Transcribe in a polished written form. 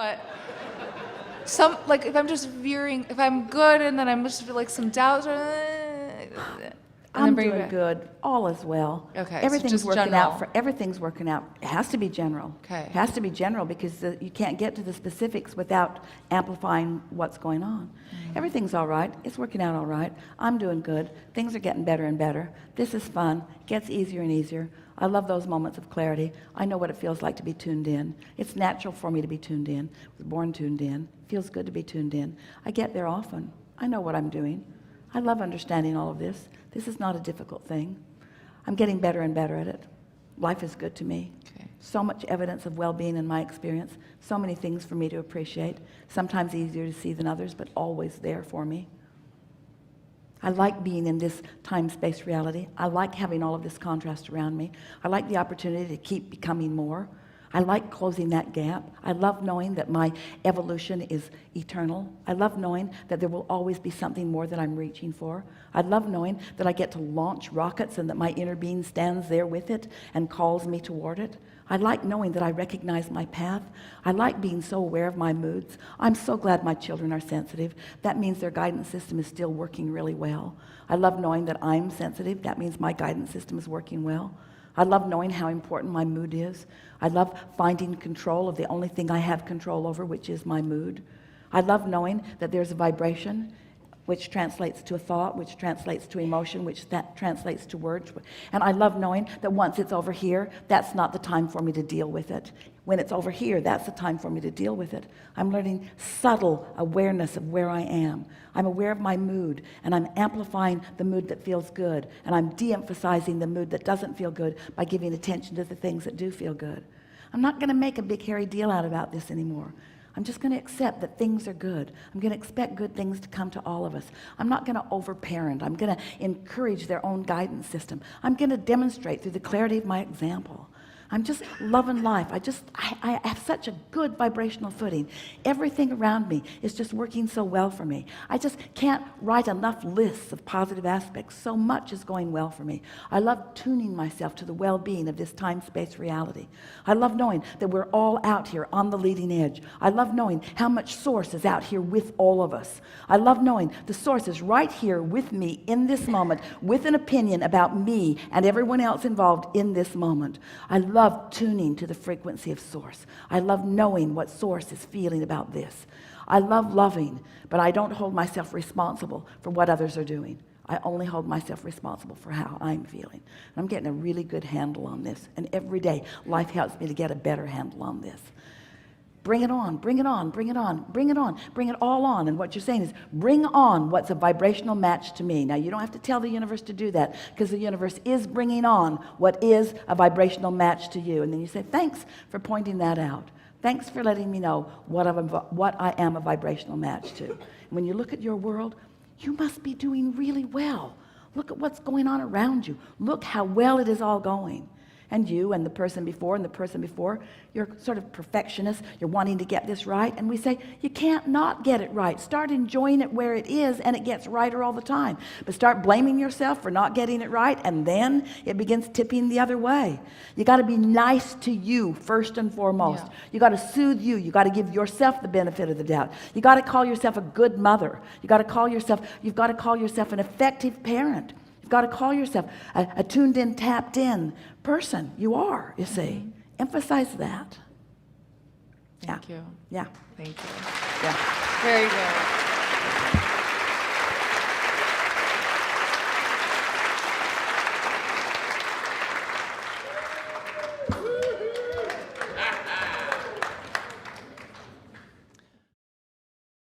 But like if I'm just veering, if I'm good and then I'm just like some doubts, I'm doing good. All is well. Okay, Everything's so just working general. out. Everything's working out. It has to be general. Okay. It has to be general because you can't get to the specifics without amplifying what's going on. Everything's all right. It's working out all right. I'm doing good. Things are getting better and better. This is fun. It gets easier and easier. I love those moments of clarity. I know what it feels like to be tuned in. It's natural for me to be tuned in. I was born tuned in. It feels good to be tuned in. I get there often. I know what I'm doing. I love understanding all of this. This is not a difficult thing. I'm getting better and better at it. Life is good to me. Okay. So much evidence of well-being in my experience. So many things for me to appreciate. Sometimes easier to see than others, but always there for me. I like being in this time-space reality. I like having all of this contrast around me. I like the opportunity to keep becoming more. I like closing that gap. I love knowing that my evolution is eternal. I love knowing that there will always be something more that I'm reaching for. I love knowing that I get to launch rockets and that my inner being stands there with it and calls me toward it. I like knowing that I recognize my path. I like being so aware of my moods. I'm so glad my children are sensitive. That means their guidance system is still working really well. I love knowing that I'm sensitive. That means my guidance system is working well. I love knowing how important my mood is. I love finding control of the only thing I have control over, which is my mood. I love knowing that there's a vibration, which translates to a thought, which translates to emotion, which that translates to words. And I love knowing that once it's over here, that's not the time for me to deal with it. When it's over here, that's the time for me to deal with it. I'm learning subtle awareness of where I am. I'm aware of my mood, and I'm amplifying the mood that feels good, and I'm de-emphasizing the mood that doesn't feel good by giving attention to the things that do feel good. I'm not going to make a big hairy deal out about this anymore. I'm just going to accept that things are good. I'm going to expect good things to come to all of us. I'm not going to overparent. I'm going to encourage their own guidance system. I'm going to demonstrate through the clarity of my example. I'm just loving life. I have such a good vibrational footing. Everything around me is just working so well for me. I just can't write enough lists of positive aspects. So much is going well for me. I love tuning myself to the well-being of this time-space reality. I love knowing that we're all out here on the leading edge. I love knowing how much source is out here with all of us. I love knowing the source is right here with me in this moment with an opinion about me and everyone else involved in this moment. I love tuning to the frequency of source. I love knowing what source is feeling about this. I love loving, but I don't hold myself responsible for what others are doing. I only hold myself responsible for how I'm feeling. And I'm getting a really good handle on this. And every day, life helps me to get a better handle on this. Bring it on, bring it on, bring it on, bring it on, bring it all on. And what you're saying is, bring on what's a vibrational match to me. Now, you don't have to tell the universe to do that, because the universe is bringing on what is a vibrational match to you. And then you say, thanks for pointing that out. Thanks for letting me know what I am a vibrational match to. And when you look at your world, you must be doing really well. Look at what's going on around you. Look how well it is all going. And you and the person before and the person before, you're sort of perfectionists. You're wanting to get this right. And we say, you can't not get it right. Start enjoying it where it is, and it gets righter all the time. But start blaming yourself for not getting it right, and then it begins tipping the other way. You got to be nice to you first and foremost. Yeah. You got to soothe you. You got to give yourself the benefit of the doubt. You got to call yourself a good mother. You've got to call yourself an effective parent. You've got to call yourself a tuned in, tapped in person. You are, you see. Emphasize that. Thank you. Yeah. Thank you. Yeah. Very good.